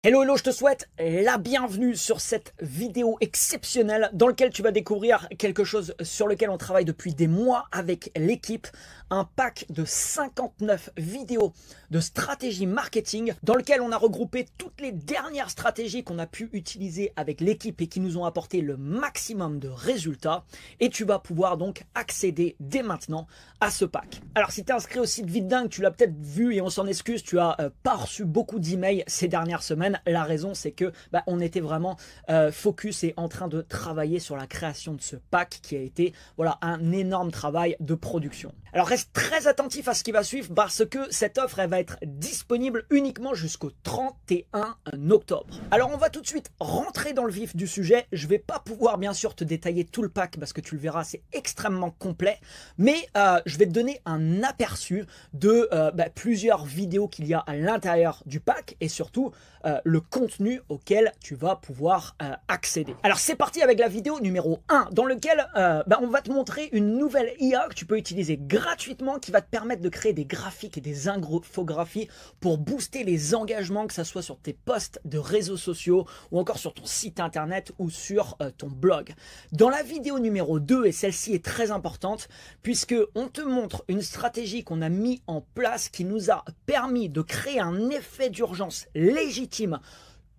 Hello, hello, je te souhaite la bienvenue sur cette vidéo exceptionnelle dans laquelle tu vas découvrir quelque chose sur lequel on travaille depuis des mois avec l'équipe. Un pack de 59 vidéos de stratégie marketing dans lequel on a regroupé toutes les dernières stratégies qu'on a pu utiliser avec l'équipe et qui nous ont apporté le maximum de résultats. Et tu vas pouvoir donc accéder dès maintenant à ce pack. Alors si tu es inscrit au site Vidingue, tu l'as peut-être vu et on s'en excuse, tu as pas reçu beaucoup d'emails ces dernières semaines. La raison c'est que on était vraiment focus et en train de travailler sur la création de ce pack qui a été un énorme travail de production. Alors reste très attentif à ce qui va suivre parce que cette offre elle va être disponible uniquement jusqu'au 31 octobre. Alors on va tout de suite rentrer dans le vif du sujet. Je vais pas pouvoir bien sûr te détailler tout le pack parce que tu le verras c'est extrêmement complet, mais je vais te donner un aperçu de plusieurs vidéos qu'il y a à l'intérieur du pack et surtout le contenu auquel tu vas pouvoir accéder. Alors c'est parti avec la vidéo numéro 1 dans lequel on va te montrer une nouvelle IA que tu peux utiliser gratuitement qui va te permettre de créer des graphiques et des infographies pour booster les engagements, que ce soit sur tes posts de réseaux sociaux ou encore sur ton site internet ou sur ton blog. Dans la vidéo numéro 2, et celle-ci est très importante puisque on te montre une stratégie qu'on a mis en place qui nous a permis de créer un effet d'urgence légitime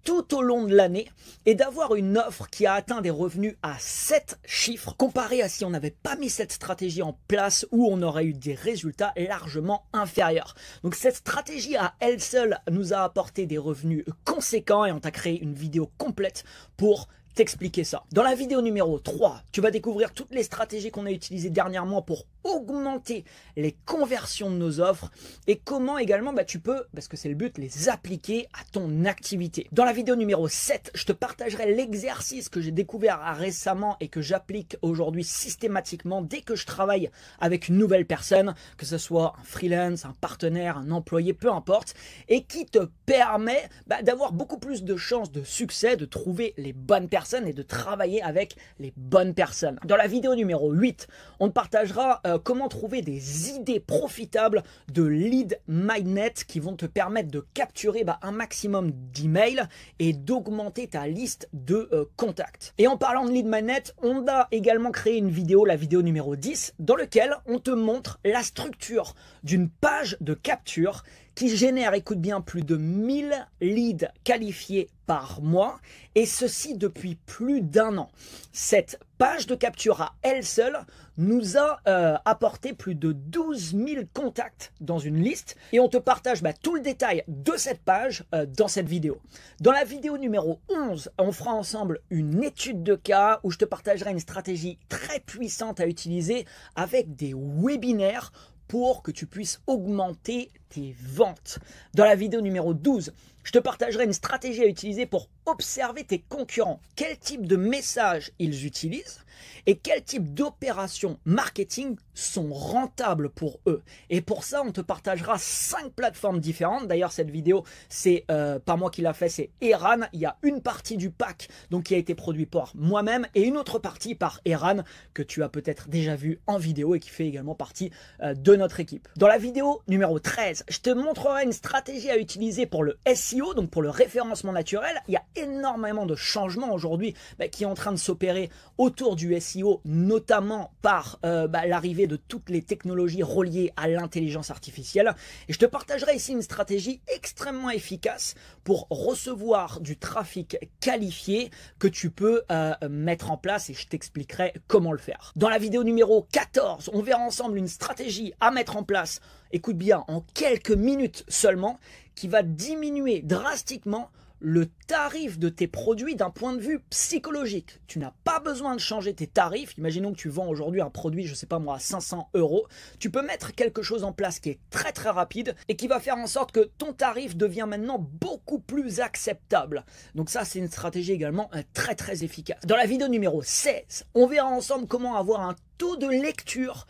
tout au long de l'année et d'avoir une offre qui a atteint des revenus à 7 chiffres comparé à si on n'avait pas mis cette stratégie en place où on aurait eu des résultats largement inférieurs. Donc cette stratégie à elle seule nous a apporté des revenus conséquents et on t'a créé une vidéo complète pour t'expliquer ça. Dans la vidéo numéro 3, tu vas découvrir toutes les stratégies qu'on a utilisées dernièrement pour augmenter les conversions de nos offres et comment également tu peux, parce que c'est le but, les appliquer à ton activité. Dans la vidéo numéro 7, je te partagerai l'exercice que j'ai découvert récemment et que j'applique aujourd'hui systématiquement dès que je travaille avec une nouvelle personne, que ce soit un freelance, un partenaire, un employé, peu importe, et qui te permet d'avoir beaucoup plus de chances de succès, de trouver les bonnes personnes et de travailler avec les bonnes personnes. Dans la vidéo numéro 8, on te partagera comment trouver des idées profitables de lead magnet qui vont te permettre de capturer un maximum d'emails et d'augmenter ta liste de contacts. Et en parlant de lead magnet, on a également créé une vidéo, la vidéo numéro 10, dans laquelle on te montre la structure d'une page de capture qui génère, écoute bien, plus de 1000 leads qualifiés par mois et ceci depuis plus d'1 an. Cette page de capture à elle seule nous a apporté plus de 12 000 contacts dans une liste et on te partage tout le détail de cette page dans cette vidéo. Dans la vidéo numéro 11, on fera ensemble une étude de cas où je te partagerai une stratégie très puissante à utiliser avec des webinaires pour que tu puisses augmenter tes ventes. Dans la vidéo numéro 12, je te partagerai une stratégie à utiliser pour observer tes concurrents, quel type de messages ils utilisent et quel type d'opérations marketing sont rentables pour eux. Et pour ça, on te partagera 5 plateformes différentes. D'ailleurs, cette vidéo, c'est pas moi qui l'a fait, c'est Eran. Il y a une partie du pack qui a été produit par moi-même et une autre partie par Eran que tu as peut-être déjà vu en vidéo et qui fait également partie de notre équipe. Dans la vidéo numéro 13, je te montrerai une stratégie à utiliser pour le SEO, donc pour le référencement naturel. Il y a énormément de changements aujourd'hui qui est en train de s'opérer autour du SEO, notamment par l'arrivée de toutes les technologies reliées à l'intelligence artificielle. Et je te partagerai ici une stratégie extrêmement efficace pour recevoir du trafic qualifié que tu peux mettre en place et je t'expliquerai comment le faire. Dans la vidéo numéro 14, on verra ensemble une stratégie à mettre en place, écoute bien, en quelques minutes seulement, qui va diminuer drastiquement le tarif de tes produits d'un point de vue psychologique. Tu n'as pas besoin de changer tes tarifs. Imaginons que tu vends aujourd'hui un produit, je sais pas moi, à 500 €. Tu peux mettre quelque chose en place qui est très très rapide et qui va faire en sorte que ton tarif devient maintenant beaucoup plus acceptable. Donc ça, c'est une stratégie également très très efficace. Dans la vidéo numéro 16, on verra ensemble comment avoir un taux de lecture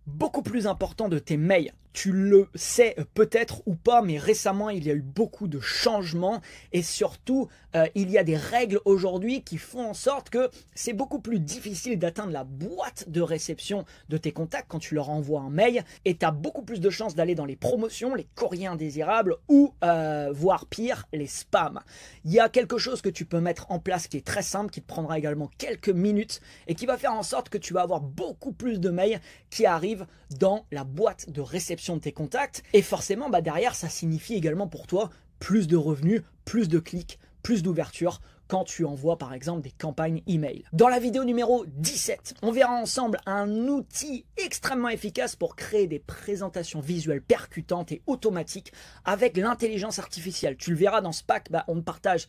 beaucoup plus important de tes mails. Tu le sais peut-être ou pas, mais récemment, il y a eu beaucoup de changements et surtout, il y a des règles aujourd'hui qui font en sorte que c'est beaucoup plus difficile d'atteindre la boîte de réception de tes contacts quand tu leur envoies un mail et tu as beaucoup plus de chances d'aller dans les promotions, les courriers indésirables ou, voire pire, les spams. Il y a quelque chose que tu peux mettre en place qui est très simple, qui te prendra également quelques minutes et qui va faire en sorte que tu vas avoir beaucoup plus de mails qui arrivent dans la boîte de réception de tes contacts et forcément derrière ça signifie également pour toi plus de revenus, plus de clics, plus d'ouverture quand tu envoies par exemple des campagnes email. Dans la vidéo numéro 17, on verra ensemble un outil extrêmement efficace pour créer des présentations visuelles percutantes et automatiques avec l'intelligence artificielle. Tu le verras dans ce pack, on te partage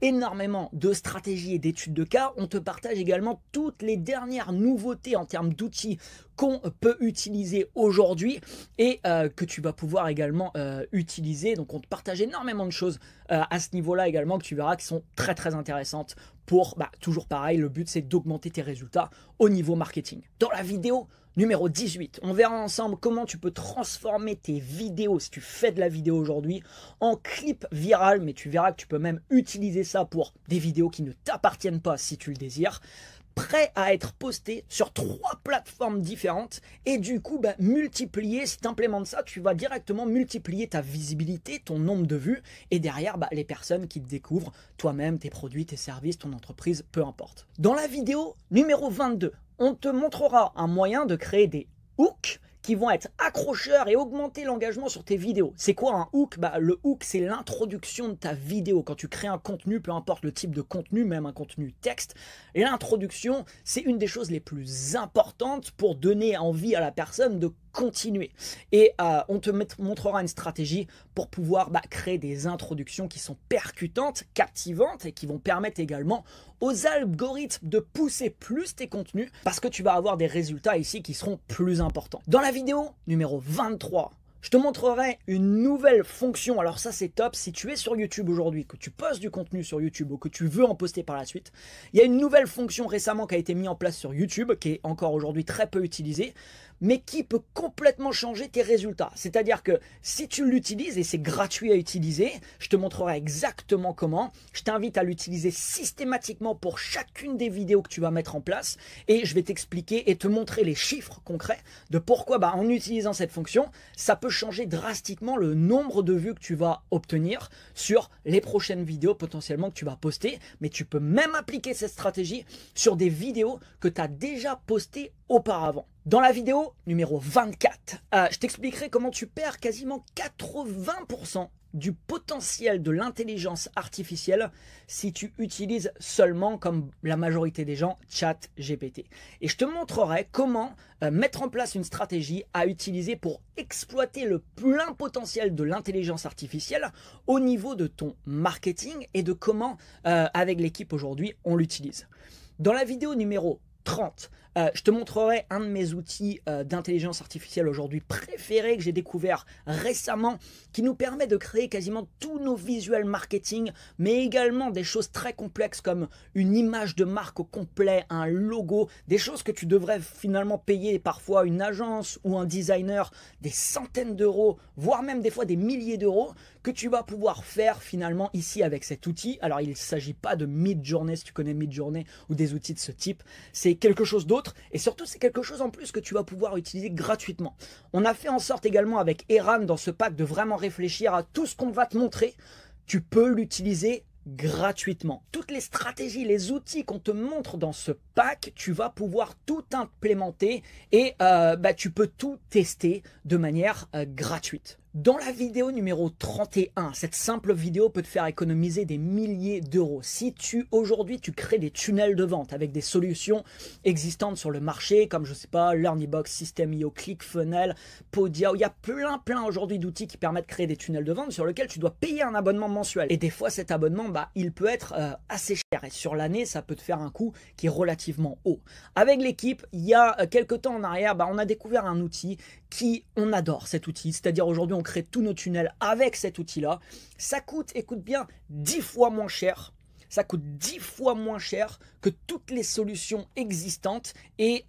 énormément de stratégies et d'études de cas. On te partage également toutes les dernières nouveautés en termes d'outils qu'on peut utiliser aujourd'hui et que tu vas pouvoir également utiliser. Donc on te partage énormément de choses à ce niveau-là également que tu verras qui sont très très intéressantes pour, toujours pareil, le but c'est d'augmenter tes résultats au niveau marketing. Dans la vidéo numéro 18, on verra ensemble comment tu peux transformer tes vidéos, si tu fais de la vidéo aujourd'hui, en clip viral, mais tu verras que tu peux même utiliser ça pour des vidéos qui ne t'appartiennent pas si tu le désires, prêt à être posté sur 3 plateformes différentes et du coup multiplier, si tu implémentes ça, tu vas directement multiplier ta visibilité, ton nombre de vues et derrière les personnes qui te découvrent, toi-même, tes produits, tes services, ton entreprise, peu importe. Dans la vidéo numéro 22, on te montrera un moyen de créer des hooks qui vont être accrocheurs et augmenter l'engagement sur tes vidéos. C'est quoi un hook? Le hook, c'est l'introduction de ta vidéo. Quand tu crées un contenu, peu importe le type de contenu, même un contenu texte, l'introduction, c'est une des choses les plus importantes pour donner envie à la personne de continuer. Et on te montrera une stratégie pour pouvoir créer des introductions qui sont percutantes, captivantes et qui vont permettre également aux algorithmes de pousser plus tes contenus parce que tu vas avoir des résultats ici qui seront plus importants. Dans la vidéo numéro 23, je te montrerai une nouvelle fonction. Alors ça c'est top, si tu es sur YouTube aujourd'hui, que tu postes du contenu sur YouTube ou que tu veux en poster par la suite, il y a une nouvelle fonction récemment qui a été mise en place sur YouTube, qui est encore aujourd'hui très peu utilisée, mais qui peut complètement changer tes résultats. C'est-à-dire que si tu l'utilises, et c'est gratuit à utiliser, je te montrerai exactement comment. Je t'invite à l'utiliser systématiquement pour chacune des vidéos que tu vas mettre en place et je vais t'expliquer et te montrer les chiffres concrets de pourquoi en utilisant cette fonction, ça peut changer drastiquement le nombre de vues que tu vas obtenir sur les prochaines vidéos potentiellement que tu vas poster, mais tu peux même appliquer cette stratégie sur des vidéos que tu as déjà postées auparavant. Dans la vidéo numéro 24, je t'expliquerai comment tu perds quasiment 80% du potentiel de l'intelligence artificielle si tu utilises seulement, comme la majorité des gens, ChatGPT. Et je te montrerai comment mettre en place une stratégie à utiliser pour exploiter le plein potentiel de l'intelligence artificielle au niveau de ton marketing et de comment, avec l'équipe aujourd'hui, on l'utilise. Dans la vidéo numéro 30, je te montrerai un de mes outils d'intelligence artificielle aujourd'hui préférés que j'ai découvert récemment qui nous permet de créer quasiment tous nos visuels marketing mais également des choses très complexes comme une image de marque au complet, un logo, des choses que tu devrais finalement payer parfois une agence ou un designer des centaines d'euros, voire même des fois des milliers d'euros que tu vas pouvoir faire finalement ici avec cet outil. Alors il ne s'agit pas de Midjourney, si tu connais Midjourney ou des outils de ce type, c'est quelque chose d'autre. Et surtout, c'est quelque chose en plus que tu vas pouvoir utiliser gratuitement. On a fait en sorte également avec Eran dans ce pack de vraiment réfléchir à tout ce qu'on va te montrer. Tu peux l'utiliser gratuitement. Toutes les stratégies, les outils qu'on te montre dans ce pack, tu vas pouvoir tout implémenter et tu peux tout tester de manière gratuite. Dans la vidéo numéro 31, cette simple vidéo peut te faire économiser des milliers d'euros. Si aujourd'hui tu crées des tunnels de vente avec des solutions existantes sur le marché, comme je sais pas, LearnyBox, System.io, ClickFunnels, Podia, il y a plein aujourd'hui d'outils qui permettent de créer des tunnels de vente sur lesquels tu dois payer un abonnement mensuel. Et des fois cet abonnement, il peut être assez cher. Et sur l'année, ça peut te faire un coût qui est relativement haut. Avec l'équipe, il y a quelques temps en arrière, on a découvert un outil on adore cet outil. C'est-à-dire aujourd'hui, on crée tous nos tunnels avec cet outil-là. Ça coûte, écoute bien, 10 fois moins cher ça coûte 10 fois moins cher que toutes les solutions existantes et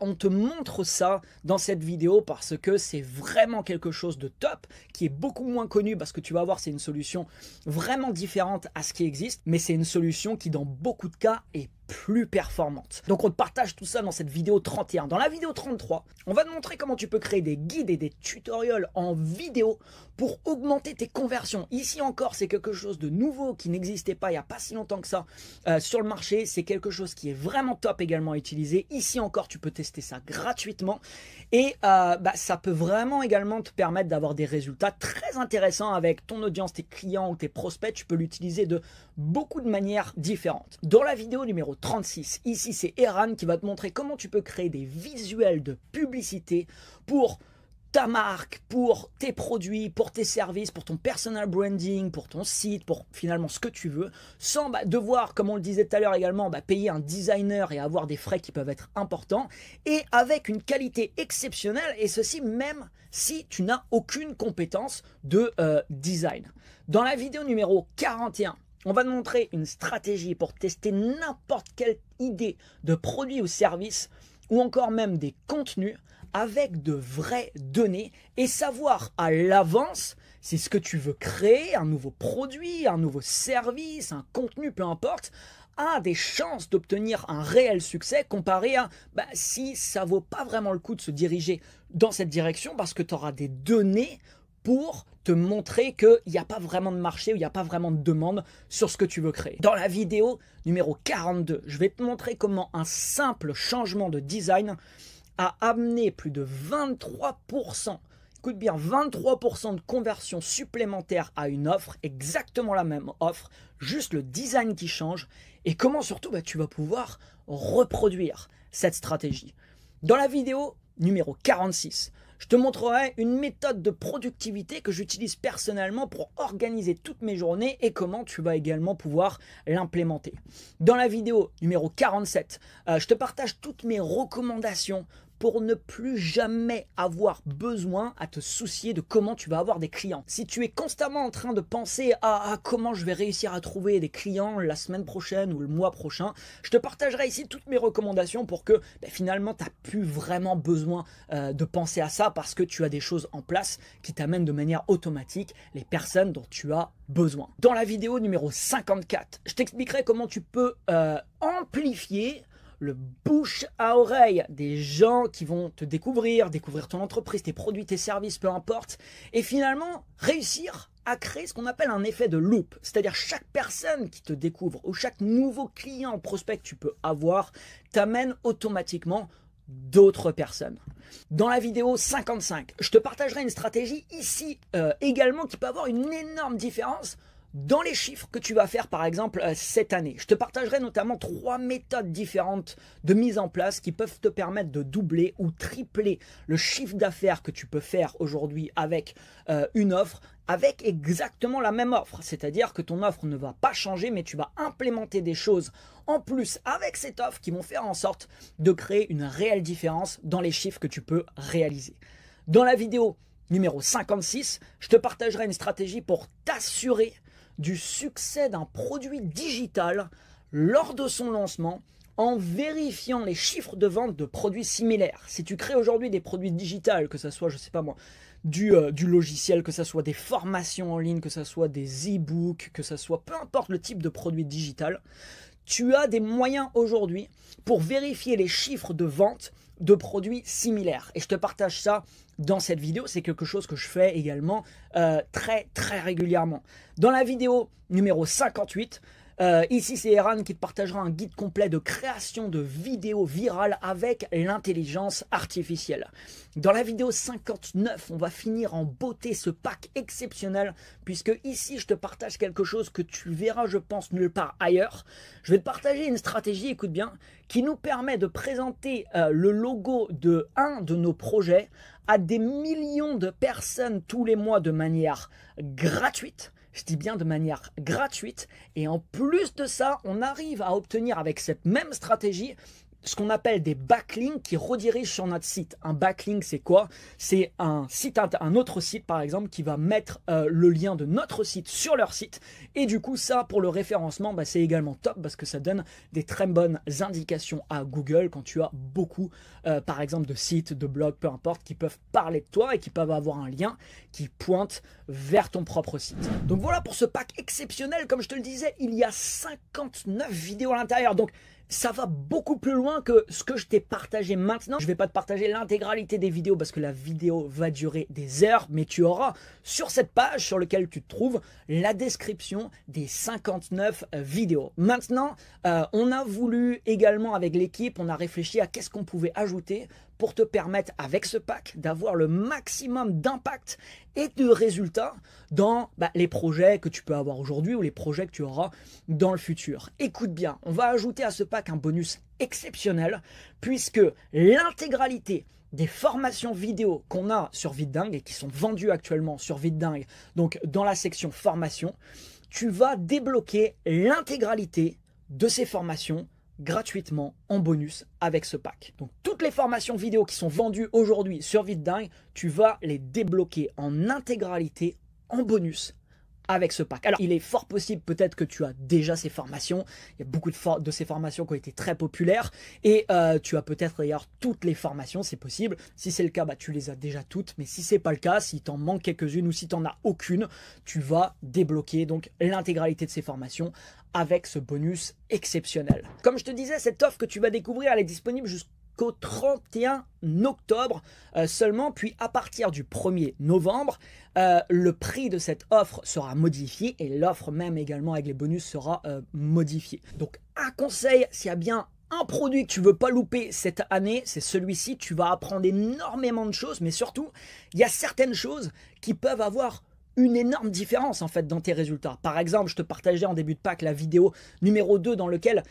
on te montre ça dans cette vidéo parce que c'est vraiment quelque chose de top qui est beaucoup moins connu parce que tu vas voir, c'est une solution vraiment différente à ce qui existe, mais c'est une solution qui dans beaucoup de cas est plus performante. Donc on te partage tout ça dans cette vidéo 31. Dans la vidéo 33, on va te montrer comment tu peux créer des guides et des tutoriels en vidéo pour augmenter tes conversions. Ici encore, c'est quelque chose de nouveau qui n'existait pas il n'y a pas si longtemps que ça sur le marché. C'est quelque chose qui est vraiment top également à utiliser. Ici encore, tu peux tester ça gratuitement et ça peut vraiment également te permettre d'avoir des résultats très intéressants avec ton audience, tes clients ou tes prospects. Tu peux l'utiliser de beaucoup de manières différentes. Dans la vidéo numéro 36, ici c'est Eran qui va te montrer comment tu peux créer des visuels de publicité pour ta marque, pour tes produits, pour tes services, pour ton personal branding, pour ton site, pour finalement ce que tu veux, sans devoir, comme on le disait tout à l'heure également, payer un designer et avoir des frais qui peuvent être importants, et avec une qualité exceptionnelle, et ceci même si tu n'as aucune compétence de design. Dans la vidéo numéro 41, on va te montrer une stratégie pour tester n'importe quelle idée de produit ou service ou encore même des contenus avec de vraies données et savoir à l'avance si ce que tu veux créer, un nouveau produit, un nouveau service, un contenu, peu importe, a des chances d'obtenir un réel succès comparé à si ça vaut pas vraiment le coup de se diriger dans cette direction parce que tu auras des données pour te montrer qu'il n'y a pas vraiment de marché ou il n'y a pas vraiment de demande sur ce que tu veux créer. Dans la vidéo numéro 42, je vais te montrer comment un simple changement de design a amené plus de 23%, écoute bien, 23% de conversion supplémentaire à une offre, exactement la même offre, juste le design qui change, et comment surtout tu vas pouvoir reproduire cette stratégie. Dans la vidéo numéro 46, je te montrerai une méthode de productivité que j'utilise personnellement pour organiser toutes mes journées et comment tu vas également pouvoir l'implémenter. Dans la vidéo numéro 47, je te partage toutes mes recommandations pour ne plus jamais avoir besoin à te soucier de comment tu vas avoir des clients. Si tu es constamment en train de penser à comment je vais réussir à trouver des clients la semaine prochaine ou le mois prochain, je te partagerai ici toutes mes recommandations pour que finalement tu n'as plus vraiment besoin de penser à ça parce que tu as des choses en place qui t'amènent de manière automatique les personnes dont tu as besoin. Dans la vidéo numéro 54, je t'expliquerai comment tu peux amplifier le bouche à oreille des gens qui vont te découvrir ton entreprise, tes produits, tes services, peu importe, et finalement réussir à créer ce qu'on appelle un effet de loupe, c'est-à-dire chaque personne qui te découvre ou chaque nouveau client prospect que tu peux avoir t'amène automatiquement d'autres personnes. Dans la vidéo 55, je te partagerai une stratégie ici également qui peut avoir une énorme différence dans les chiffres que tu vas faire par exemple cette année. Je te partagerai notamment 3 méthodes différentes de mise en place qui peuvent te permettre de doubler ou tripler le chiffre d'affaires que tu peux faire aujourd'hui avec une offre, avec exactement la même offre. C'est-à-dire que ton offre ne va pas changer, mais tu vas implémenter des choses en plus avec cette offre qui vont faire en sorte de créer une réelle différence dans les chiffres que tu peux réaliser. Dans la vidéo numéro 56, je te partagerai une stratégie pour t'assurer du succès d'un produit digital lors de son lancement en vérifiant les chiffres de vente de produits similaires. Si tu crées aujourd'hui des produits digitaux, que ce soit, je sais pas moi, du logiciel, que ce soit des formations en ligne, que ce soit des e-books, que ce soit peu importe le type de produit digital, tu as des moyens aujourd'hui pour vérifier les chiffres de vente de produits similaires. Et je te partage ça dans cette vidéo. C'est quelque chose que je fais également très régulièrement. Dans la vidéo numéro 58, ici c'est Eran qui te partagera un guide complet de création de vidéos virales avec l'intelligence artificielle. Dans la vidéo 59, on va finir en beauté ce pack exceptionnel puisque ici je te partage quelque chose que tu verras je pense nulle part ailleurs. Je vais te partager une stratégie, écoute bien, qui nous permet de présenter le logo de un de nos projets à des millions de personnes tous les mois de manière gratuite. Je dis bien de manière gratuite. Et en plus de ça, on arrive à obtenir avec cette même stratégie ce qu'on appelle des backlinks qui redirigent sur notre site. Un backlink, c'est quoi? C'est un autre site par exemple qui va mettre le lien de notre site sur leur site. Et du coup, ça pour le référencement, c'est également top parce que ça donne des très bonnes indications à Google quand tu as beaucoup, par exemple, de sites, de blogs, peu importe, qui peuvent parler de toi et qui peuvent avoir un lien qui pointe vers ton propre site. Donc voilà pour ce pack exceptionnel. Comme je te le disais, il y a 59 vidéos à l'intérieur. Donc ça va beaucoup plus loin que ce que je t'ai partagé maintenant. Je ne vais pas te partager l'intégralité des vidéos parce que la vidéo va durer des heures, mais tu auras sur cette page sur laquelle tu te trouves la description des 59 vidéos. Maintenant, on a voulu également avec l'équipe, on a réfléchi à qu'est-ce qu'on pouvait ajouter pour te permettre avec ce pack d'avoir le maximum d'impact et de résultats dans les projets que tu peux avoir aujourd'hui ou les projets que tu auras dans le futur. Écoute bien, on va ajouter à ce pack un bonus exceptionnel puisque l'intégralité des formations vidéo qu'on a sur VideDingue et qui sont vendues actuellement sur VideDingue, donc dans la section formation, tu vas débloquer l'intégralité de ces formations gratuitement en bonus avec ce pack. Donc toutes les formations vidéo qui sont vendues aujourd'hui sur VideDingue, tu vas les débloquer en intégralité en bonus avec ce pack. Alors il est fort possible peut-être que tu as déjà ces formations, il y a beaucoup de ces formations qui ont été très populaires et tu as peut-être d'ailleurs toutes les formations, c'est possible. Si c'est le cas, tu les as déjà toutes, mais si c'est pas le cas, si t'en manque quelques-unes ou si t'en as aucune, tu vas débloquer donc l'intégralité de ces formations avec ce bonus exceptionnel. Comme je te disais, cette offre que tu vas découvrir, elle est disponible jusqu'au 31 octobre seulement, puis à partir du 1er novembre, le prix de cette offre sera modifié et l'offre même également avec les bonus sera modifiée. Donc un conseil, s'il y a bien un produit que tu veux pas louper cette année, c'est celui-ci. Tu vas apprendre énormément de choses, mais surtout, il y a certaines choses qui peuvent avoir une énorme différence en fait dans tes résultats. Par exemple, je te partageais en début de pack la vidéo numéro 2 dans laquelle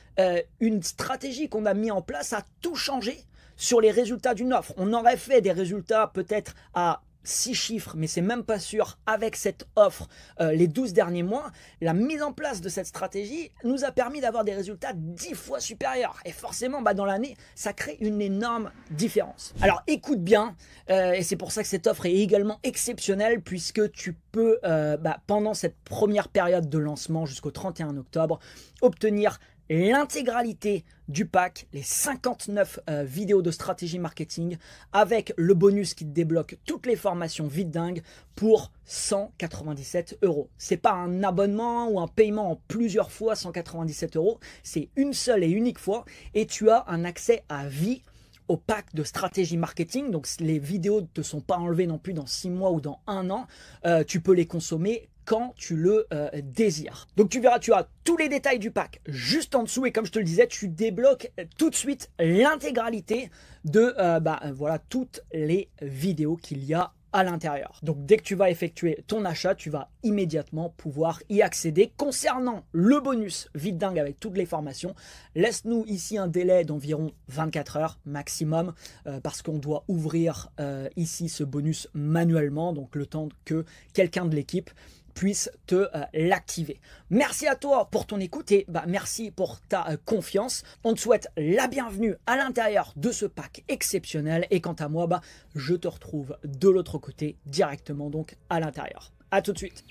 une stratégie qu'on a mis en place a tout changé sur les résultats d'une offre. On aurait fait des résultats peut-être à 6 chiffres, mais c'est même pas sûr avec cette offre les 12 derniers mois. La mise en place de cette stratégie nous a permis d'avoir des résultats 10 fois supérieurs. Et forcément, dans l'année, ça crée une énorme différence. Alors écoute bien, et c'est pour ça que cette offre est également exceptionnelle, puisque tu peux, pendant cette première période de lancement jusqu'au 31 octobre, obtenir l'intégralité du pack, les 59 vidéos de stratégie marketing avec le bonus qui te débloque toutes les formations VideDingue pour 197 €. C'est pas un abonnement ou un paiement en plusieurs fois 197 €, c'est une seule et unique fois et tu as un accès à vie au pack de stratégie marketing. Donc les vidéos ne te sont pas enlevées non plus dans 6 mois ou dans 1 an, tu peux les consommer quand tu le désires. Donc tu verras, tu as tous les détails du pack juste en dessous et comme je te le disais, tu débloques tout de suite l'intégralité de voilà, toutes les vidéos qu'il y a à l'intérieur. Donc dès que tu vas effectuer ton achat, tu vas immédiatement pouvoir y accéder. Concernant le bonus VideDingue avec toutes les formations, laisse-nous ici un délai d'environ 24 heures maximum parce qu'on doit ouvrir ici ce bonus manuellement, donc le temps que quelqu'un de l'équipe puisse te l'activer. Merci à toi pour ton écoute et merci pour ta confiance. On te souhaite la bienvenue à l'intérieur de ce pack exceptionnel et quant à moi, je te retrouve de l'autre côté directement donc à l'intérieur. À tout de suite.